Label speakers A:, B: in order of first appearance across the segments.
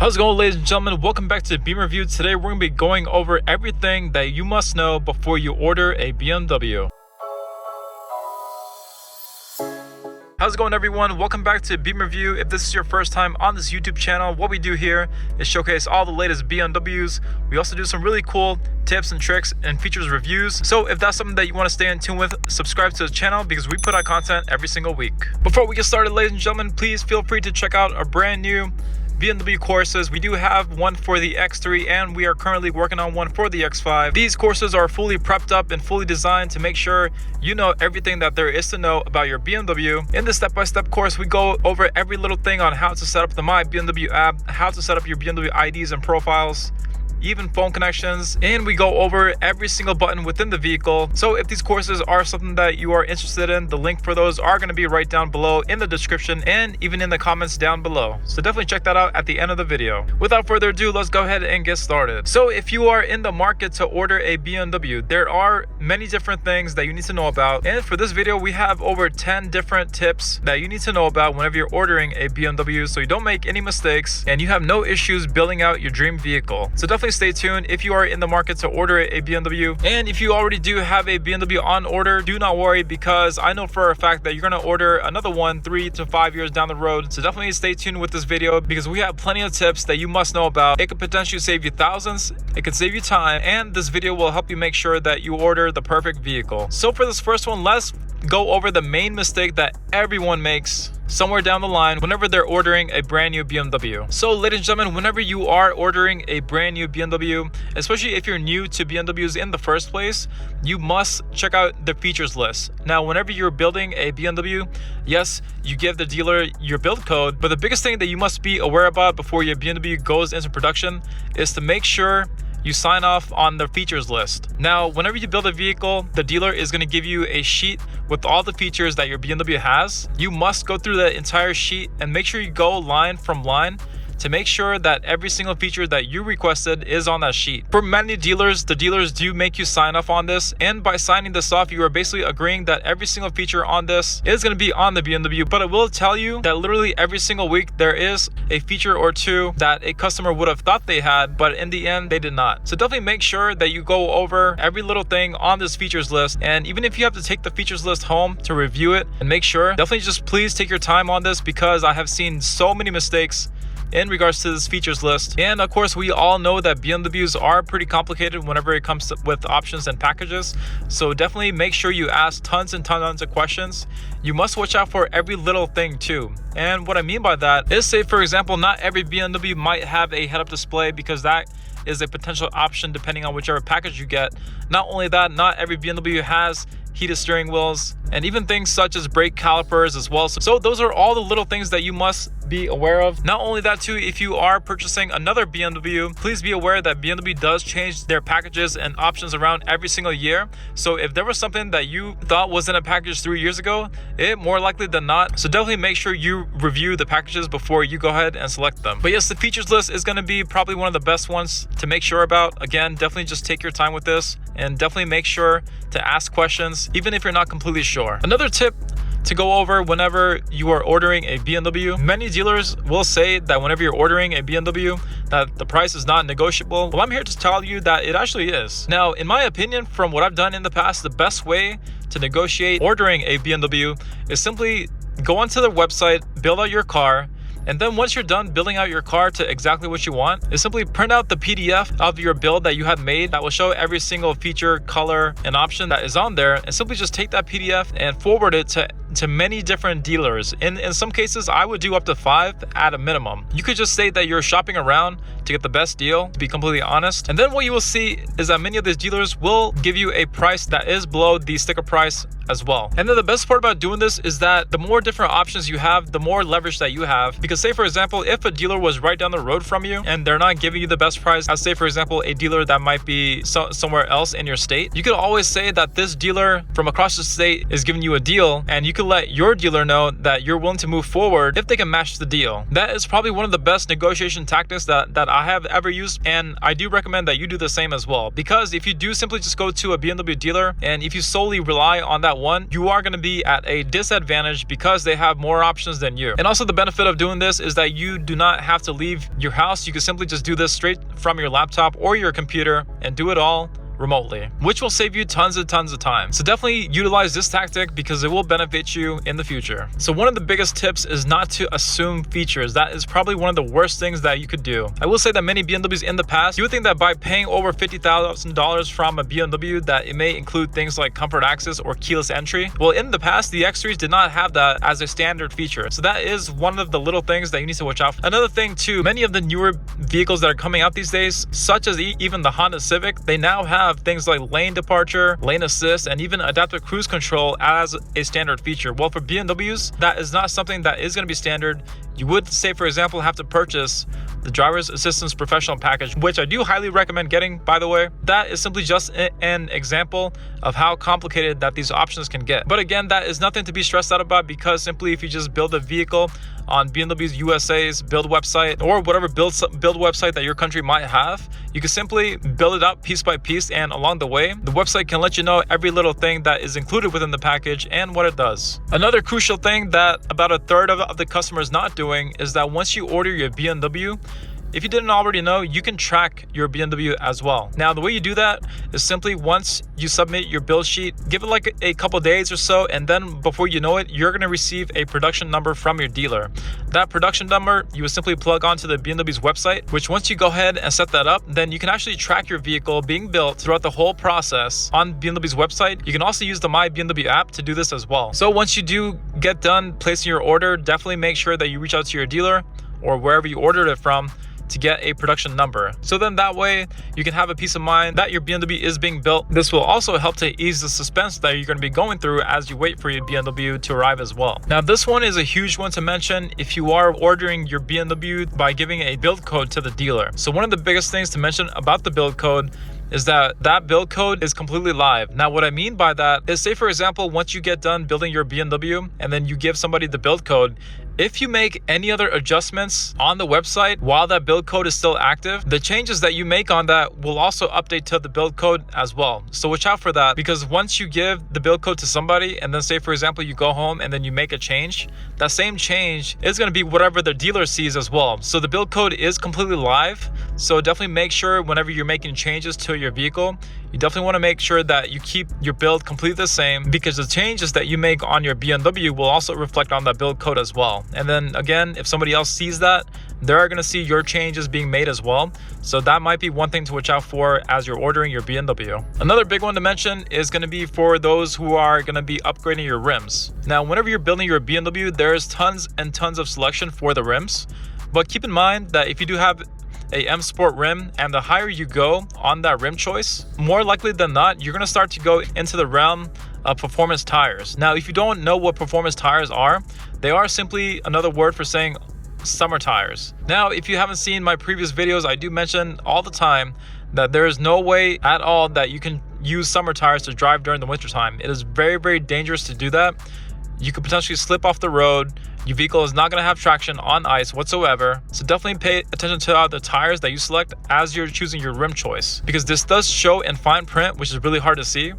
A: How's it going, ladies and gentlemen? Welcome back to Beam Review. Today we're going to be going over everything that you must know before you order a BMW. How's it going, everyone? Welcome back to Beam Review. If this is your first time on this YouTube channel, what we do here is showcase all the latest BMWs. We also do some really cool tips and tricks and features reviews. So if that's something that you want to stay in tune with, subscribe to the channel because we put out content every single week. Before we get started, ladies and gentlemen, please feel free to check out our brand new BMW courses. We do have one for the X3 and we are currently working on one for the X5. These courses are fully prepped up and fully designed to make sure you know everything that there is to know about your BMW. In the step-by-step course, we go over every little thing on how to set up the My BMW app, how to set up your BMW IDs and profiles, even phone connections, and we go over every single button within the vehicle. So if these courses are something that you are interested in, the link for those are going to be right down below in the description and even in the comments down below. So definitely check that out at the end of the video. Without further ado, let's go ahead and get started. So if you are in the market to order a BMW, there are many different things that you need to know about. And for this video, we have over 10 different tips that you need to know about whenever you're ordering a BMW so you don't make any mistakes and you have no issues building out your dream vehicle. So definitely stay tuned if you are in the market to order a BMW. And if you already do have a BMW on order, do not worry because I know for a fact that you're going to order another one 3 to 5 years down the road. So definitely stay tuned with this video because we have plenty of tips that you must know about. It could potentially save you thousands, it could save you time, and this video will help you make sure that you order the perfect vehicle. So for this first one, let's go over the main mistake that everyone makes somewhere down the line whenever they're ordering a brand new BMW. So ladies and gentlemen, whenever you are ordering a brand new BMW, especially if you're new to BMWs in the first place, you must check out the features list. Now, whenever you're building a BMW, yes, you give the dealer your build code, but the biggest thing that you must be aware about before your BMW goes into production is to make sure you sign off on the features list. Now, whenever you build a vehicle, the dealer is going to give you a sheet with all the features that your BMW has. You must go through the entire sheet and make sure you go line from line to make sure that every single feature that you requested is on that sheet. For many dealers, the dealers do make you sign off on this, and by signing this off, you are basically agreeing that every single feature on this is going to be on the BMW. But it will tell you that literally every single week there is a feature or two that a customer would have thought they had, but in the end they did not. So definitely make sure that you go over every little thing on this features list, and even if you have to take the features list home to review it and make sure, definitely just please take your time on this because I have seen so many mistakes in regards to this features list. And of course, we all know that BMWs are pretty complicated whenever it comes with options and packages. So definitely make sure you ask tons and tons of questions. You must watch out for every little thing too. And what I mean by that is, say for example, not every BMW might have a head-up display because that is a potential option depending on whichever package you get. Not only that, not every BMW has heated steering wheels and even things such as brake calipers as well. So those are all the little things that you must be aware of. Not only that too, if you are purchasing another BMW, please be aware that BMW does change their packages and options around every single year. So if there was something that you thought was in a package 3 years ago, it more likely than not. So definitely make sure you review the packages before you go ahead and select them. But yes, the features list is going to be probably one of the best ones to make sure about. Again, definitely just take your time with this and definitely make sure to ask questions even if you're not completely sure. Another tip to go over whenever you are ordering a BMW, many dealers will say that whenever you're ordering a BMW that the price is not negotiable. Well, I'm here to tell you that it actually is. Now, in my opinion, from what I've done in the past, the best way to negotiate ordering a BMW is simply go onto the website, build out your car, and then once you're done building out your car to exactly what you want, is simply print out the PDF of your build that you have made that will show every single feature, color, and option that is on there, and simply just take that PDF and forward it to many different dealers. In some cases, I would do up to 5 at a minimum. You could just say that you're shopping around to get the best deal, to be completely honest. And then what you will see is that many of these dealers will give you a price that is below the sticker price as well. And then the best part about doing this is that the more different options you have, the more leverage that you have. Because say for example, if a dealer was right down the road from you and they're not giving you the best price, as say for example, a dealer that might be somewhere else in your state, you could always say that this dealer from across the state is giving you a deal, and you could could let your dealer know that you're willing to move forward if they can match the deal. That is probably one of the best negotiation tactics that I have ever used, and I do recommend that you do the same as well. Because if you do simply just go to a BMW dealer, and if you solely rely on that one, you are going to be at a disadvantage because they have more options than you. And also the benefit of doing this is that you do not have to leave your house. You can simply just do this straight from your laptop or your computer and do it all remotely, which will save you tons of time. So definitely utilize this tactic because it will benefit you in the future. So one of the biggest tips is not to assume features. That is probably one of the worst things that you could do. I will say that many BMWs in the past, you would think that by paying over $50,000 from a BMW that it may include things like comfort access or keyless entry. Well, in the past, the X3s did not have that as a standard feature. So that is one of the little things that you need to watch out for. Another thing too, many of the newer vehicles that are coming out these days, such as even the Honda Civic, they now have things like lane departure, lane assist, and even adaptive cruise control as a standard feature. Well, for BMWs, that is not something that is going to be standard. You would, say for example, have to purchase the driver's assistance professional package, which I do highly recommend getting, by the way. That is simply just an example of how complicated that these options can get. But again, that is nothing to be stressed out about, because simply if you just build a vehicle on BMW's USA's build website or whatever build website that your country might have, you can simply build it up piece by piece, and along the way, the website can let you know every little thing that is included within the package and what it does. Another crucial thing that about a third of the customers not doing is that once you order your BMW, if you didn't already know, you can track your BMW as well. Now, the way you do that is simply once you submit your build sheet, give it like a couple days or so, and then before you know it, you're going to receive a production number from your dealer. That production number, you will simply plug onto the BMW's website, which once you go ahead and set that up, then you can actually track your vehicle being built throughout the whole process on BMW's website. You can also use the My BMW app to do this as well. So once you do get done placing your order, definitely make sure that you reach out to your dealer or wherever you ordered it from to get a production number. So then that way you can have a peace of mind that your BMW is being built. This will also help to ease the suspense that you're going to be going through as you wait for your BMW to arrive as well. Now, this one is a huge one to mention if you are ordering your BMW by giving a build code to the dealer. So one of the biggest things to mention about the build code is that build code is completely live. Now, what I mean by that is, say for example, once you get done building your BMW and then you give somebody the build code, if you make any other adjustments on the website while that build code is still active, the changes that you make on that will also update to the build code as well. So watch out for that, because once you give the build code to somebody and then say for example you go home and then you make a change, that same change is going to be whatever the dealer sees as well. So the build code is completely live. So definitely make sure whenever you're making changes to your vehicle, you definitely want to make sure that you keep your build completely the same, because the changes that you make on your BMW will also reflect on that build code as well. And then again, if somebody else sees that, they're going to see your changes being made as well. So that might be one thing to watch out for as you're ordering your BMW. Another big one to mention is going to be for those who are going to be upgrading your rims. Now, whenever you're building your BMW, there's tons and tons of selection for the rims. But keep in mind that if you do have a M Sport rim, and the higher you go on that rim choice, more likely than not, you're going to start to go into the realm of performance tires. Now, if you don't know what performance tires are, they are simply another word for saying summer tires. Now, if you haven't seen my previous videos, I do mention all the time that there is no way at all that you can use summer tires to drive during the winter time. It is very, very dangerous to do that. You could potentially slip off the road. Your vehicle is not going to have traction on ice whatsoever. So definitely pay attention to the tires that you select as you're choosing your rim choice, because this does show in fine print, which is really hard to see.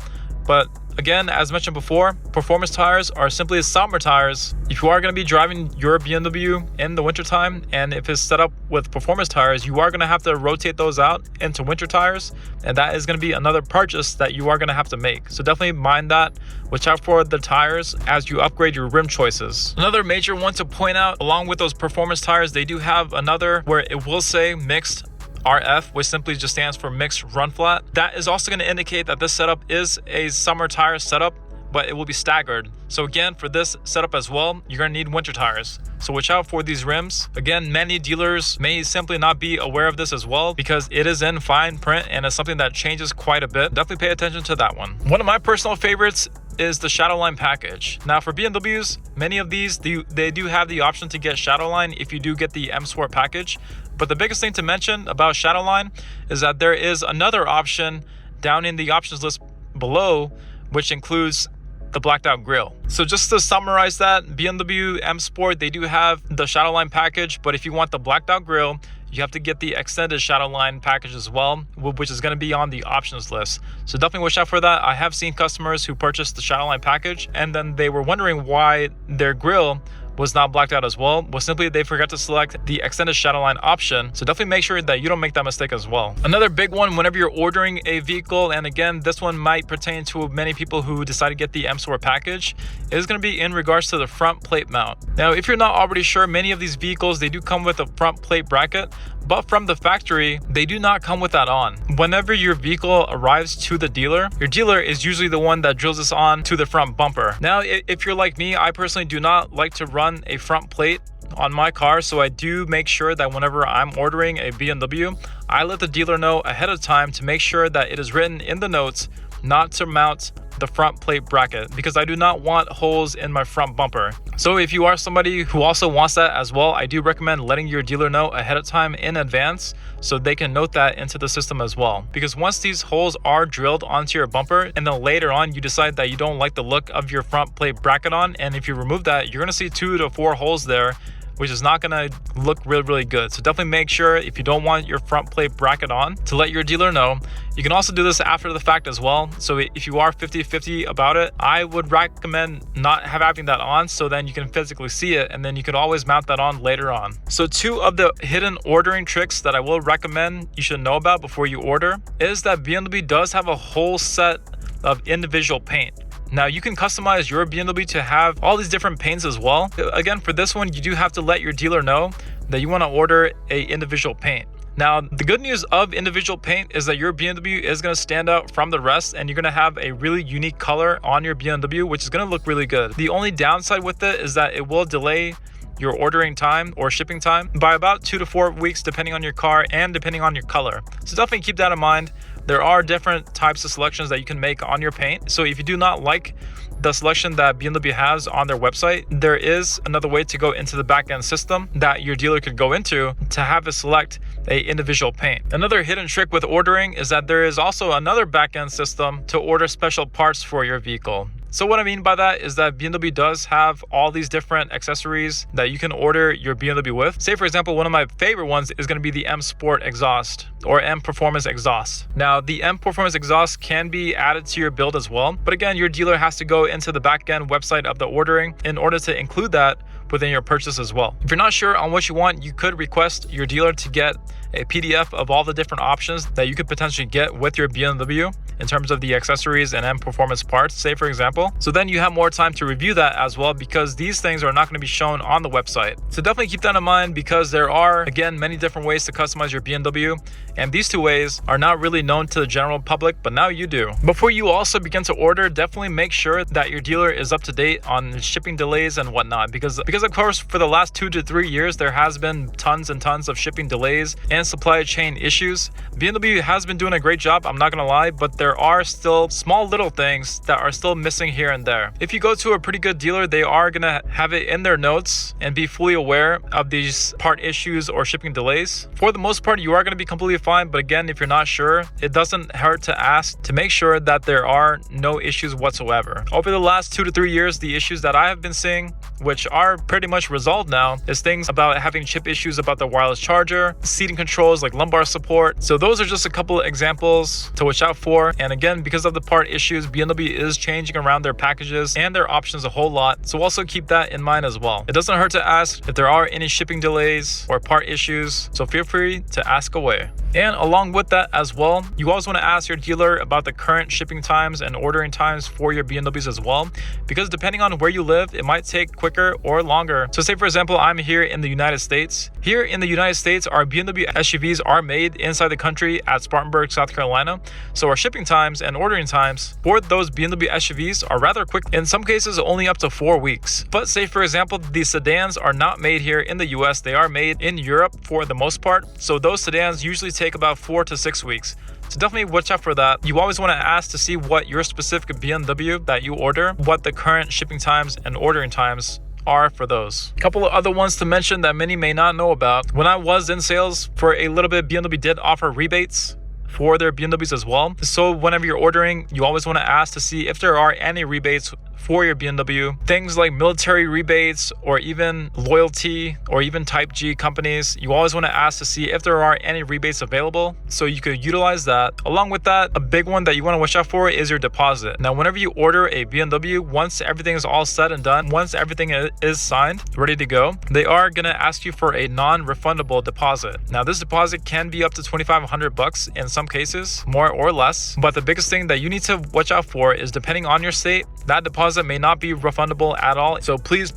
A: But again, as mentioned before, performance tires are simply summer tires. If you are going to be driving your BMW in the wintertime, and if it's set up with performance tires, you are going to have to rotate those out into winter tires, and that is going to be another purchase that you are going to have to make. So definitely mind that. Watch out for the tires as you upgrade your rim choices. Another major one to point out, along with those performance tires, they do have another where it will say mixed RF, which simply just stands for mixed run flat. That is also going to indicate that this setup is a summer tire setup, but it will be staggered. So again, for this setup as well, you're going to need winter tires. So watch out for these rims. Again, many dealers may simply not be aware of this as well, because it is in fine print and it's something that changes quite a bit. Definitely pay attention to that one. One of my personal favorites is the Shadowline package. Now, for BMWs, many of these, they do have the option to get Shadowline if you do get the M Sport package. But the biggest thing to mention about Shadowline is that there is another option down in the options list below, which includes the blacked out grille. So just to summarize that, BMW M Sport, they do have the Shadowline package, but if you want the blacked out grille, you have to get the extended Shadowline package as well, which is going to be on the options list. So definitely watch out for that. I have seen customers who purchased the Shadowline package and then they were wondering why their grille was not blacked out as well. Well, simply they forgot to select the extended Shadowline option. So definitely make sure that you don't make that mistake as well. Another big one whenever you're ordering a vehicle, and again, this one might pertain to many people who decide to get the M Sport package, is going to be in regards to the front plate mount. Now, if you're not already sure, many of these vehicles, they do come with a front plate bracket, but from the factory, they do not come with that on. Whenever your vehicle arrives to the dealer, your dealer is usually the one that drills this on to the front bumper. Now, if you're like me, I personally do not like to run a front plate on my car, so I do make sure that whenever I'm ordering a BMW, I let the dealer know ahead of time to make sure that it is written in the notes not to mount the front plate bracket, because I do not want holes in my front bumper. So if you are somebody who also wants that as well, I do recommend letting your dealer know ahead of time in advance so they can note that into the system as well. Because once these holes are drilled onto your bumper and then later on you decide that you don't like the look of your front plate bracket on, and if you remove that, you're going to see 2 to 4 holes there, which is not going to look really good. So definitely make sure, if you don't want your front plate bracket on, to let your dealer know. You can also do this after the fact as well. So if you are 50-50 about it, I would recommend not having that on, so then you can physically see it, and then you can always mount that on later on. So 2 of the hidden ordering tricks that I will recommend you should know about before you order is that BMW does have a whole set of individual paint. Now, you can customize your BMW to have all these different paints as well. Again, for this one, you do have to let your dealer know that you want to order a individual paint. Now, the good news of individual paint is that your BMW is going to stand out from the rest, and you're going to have a really unique color on your BMW, which is going to look really good. The only downside with it is that it will delay your ordering time or shipping time by about 2 to 4 weeks, depending on your car and depending on your color. So definitely keep that in mind. There are different types of selections that you can make on your paint. So if you do not like the selection that BMW has on their website, there is another way to go into the back-end system that your dealer could go into to have it select a individual paint. Another hidden trick with ordering is that there is also another back-end system to order special parts for your vehicle. So what I mean by that is that BMW does have all these different accessories that you can order your BMW with. Say, for example, one of my favorite ones is going to be the M Sport exhaust or M Performance exhaust. Now, the M Performance exhaust can be added to your build as well. But again, your dealer has to go into the back-end website of the ordering in order to include that within your purchase as well. If you're not sure on what you want, you could request your dealer to get a PDF of all the different options that you could potentially get with your BMW in terms of the accessories and M Performance parts, say for example. So then you have more time to review that as well, because these things are not going to be shown on the website. So definitely keep that in mind, because there are, again, many different ways to customize your BMW, and these 2 ways are not really known to the general public, but now you do. Before you also begin to order, definitely make sure that your dealer is up to date on shipping delays and whatnot, because of course, for the last 2 to 3 years, there has been tons and tons of shipping delays and supply chain issues. BMW has been doing a great job, I'm not gonna lie, but there are still small little things that are still missing here and there. If you go to a pretty good dealer, they are gonna have it in their notes and be fully aware of these part issues or shipping delays. For the most part, you are gonna be completely fine, but again, if you're not sure, it doesn't hurt to ask to make sure that there are no issues whatsoever. Over the last 2 to 3 years, the issues that I have been seeing, which are pretty much resolved now, is things about having chip issues about the wireless charger, seating controls like lumbar support. So those are just a couple of examples to watch out for. And again, because of the part issues, BMW is changing around their packages and their options a whole lot. So also keep that in mind as well. It doesn't hurt to ask if there are any shipping delays or part issues, so feel free to ask away. And along with that as well, you always want to ask your dealer about the current shipping times and ordering times for your BMWs as well, because depending on where you live, it might take quicker or longer. So say for example, I'm here in the United States. Here in the United States, our BMW SUVs are made inside the country at Spartanburg, South Carolina. So our shipping times and ordering times for those BMW SUVs are rather quick, in some cases only up to 4 weeks. But say for example, the sedans are not made here in the US, they are made in Europe for the most part. So those sedans usually take about 4 to 6 weeks. So definitely watch out for that. You always want to ask to see what your specific BMW that you order, what the current shipping times and ordering times are for those. A couple of other ones to mention that many may not know about. When I was in sales for a little bit, BMW did offer rebates for their BMWs as well. So whenever you're ordering, you always want to ask to see if there are any rebates for your BMW. Things like military rebates or even loyalty or even type G companies, you always want to ask to see if there are any rebates available so you could utilize that. Along with that, a big one that you want to watch out for is your deposit. Now, whenever you order a BMW, once everything is all said and done, once everything is signed, ready to go, they are going to ask you for a non-refundable deposit. Now, this deposit can be up to $2,500 in some cases, more or less. But the biggest thing that you need to watch out for is, depending on your state, that deposit may not be refundable at all. So please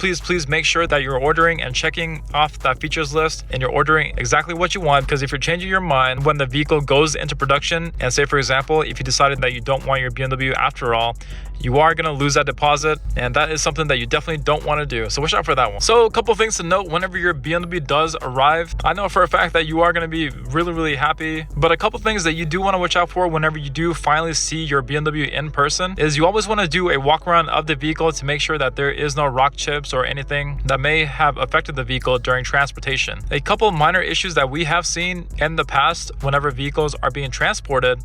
A: make sure that you're ordering and checking off that features list and you're ordering exactly what you want, because if you're changing your mind when the vehicle goes into production, and say for example, if you decided that you don't want your BMW after all, you are going to lose that deposit, and that is something that you definitely don't want to do. So watch out for that one. So a couple things to note whenever your BMW does arrive. I know for a fact that you are going to be really happy, but a couple things that you do want to watch out for whenever you do finally see your BMW in person is you always want to do a walk around of the vehicle to make sure that there is no rock chips or anything that may have affected the vehicle during transportation. A couple minor issues that we have seen in the past whenever vehicles are being transported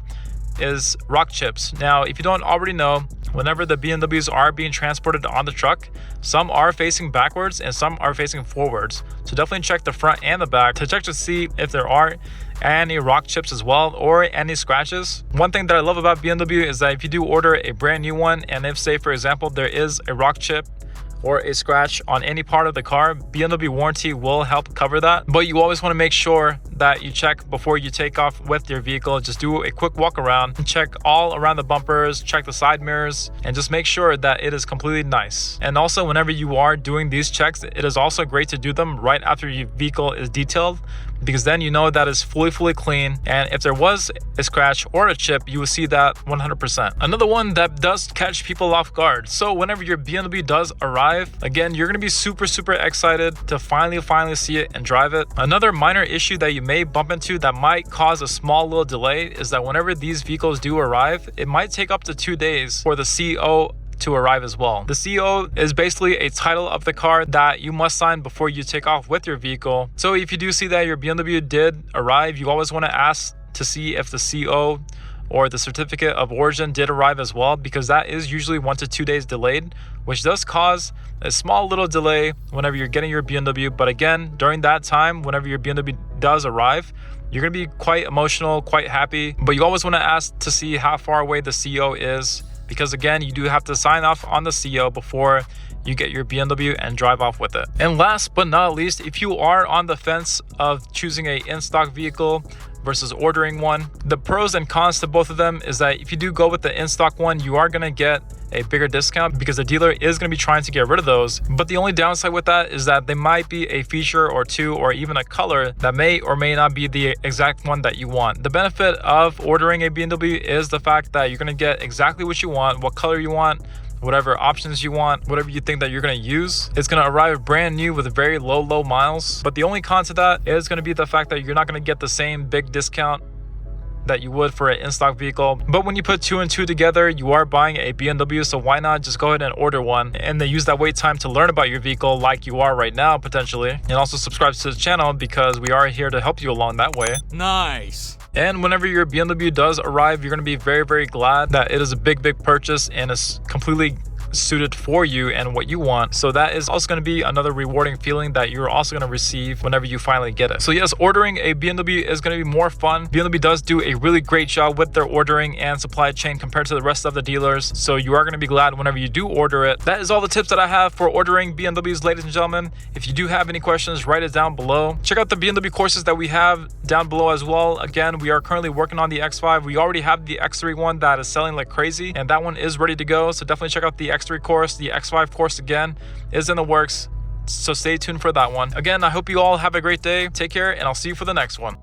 A: is rock chips. Now, if you don't already know, whenever the BMWs are being transported on the truck, some are facing backwards and some are facing forwards. So definitely check the front and the back to check to see if there are any rock chips as well or any scratches. One thing that I love about BMW is that if you do order a brand new one, and if say for example there is a rock chip or a scratch on any part of the car, BMW warranty will help cover that. But you always want to make sure that you check before you take off with your vehicle. Just do a quick walk around and check all around the bumpers, check the side mirrors, and just make sure that it is completely nice. And also, whenever you are doing these checks, it is also great to do them right after your vehicle is detailed, because then you know that it's fully clean, and if there was a scratch or a chip, you will see that 100%. Another one that does catch people off guard. So whenever your BMW does arrive, again, you're going to be super excited to finally see it and drive it. Another minor issue that you may bump into that might cause a small little delay is that whenever these vehicles do arrive, it might take up to 2 days for the CO to arrive as well. The CO is basically a title of the car that you must sign before you take off with your vehicle. So if you do see that your BMW did arrive, you always want to ask to see if the CO or the certificate of origin did arrive as well, because that is usually 1 to 2 days delayed, which does cause a small little delay whenever you're getting your BMW. But again, during that time, whenever your BMW does arrive, you're going to be quite emotional, quite happy, but you always want to ask to see how far away the CO is, because again, you do have to sign off on the CO before you get your BMW and drive off with it. And last but not least, if you are on the fence of choosing a in-stock vehicle versus ordering one, the pros and cons to both of them is that if you do go with the in-stock one, you are going to get a bigger discount because the dealer is going to be trying to get rid of those. But the only downside with that is that they might be a feature or two or even a color that may or may not be the exact one that you want. The benefit of ordering a BMW is the fact that you're going to get exactly what you want, what color you want, whatever options you want, whatever you think that you're going to use. It's going to arrive brand new with very low miles. But the only con to that is going to be the fact that you're not going to get the same big discount that you would for an in-stock vehicle. But when you put 2 and 2 together, you are buying a BMW, so why not just go ahead and order one and then use that wait time to learn about your vehicle like you are right now potentially, and also subscribe to the channel because we are here to help you along that way.
B: Nice.
A: And whenever your BMW does arrive, you're going to be very glad that it is a big purchase and is completely suited for you and what you want. So that is also going to be another rewarding feeling that you're also going to receive whenever you finally get it. So yes, ordering a BMW is going to be more fun. BMW does do a really great job with their ordering and supply chain compared to the rest of the dealers. So you are going to be glad whenever you do order it. That is all the tips that I have for ordering BMWs, ladies and gentlemen. If you do have any questions, write it down below. Check out the BMW courses that we have down below as well. Again, we are currently working on the X5. We already have the X3 one that is selling like crazy, and that one is ready to go. So definitely check out the X3 course. The X5 course again is in the works, so stay tuned for that one. Again, I hope you all have a great day. Take care, and I'll see you for the next one.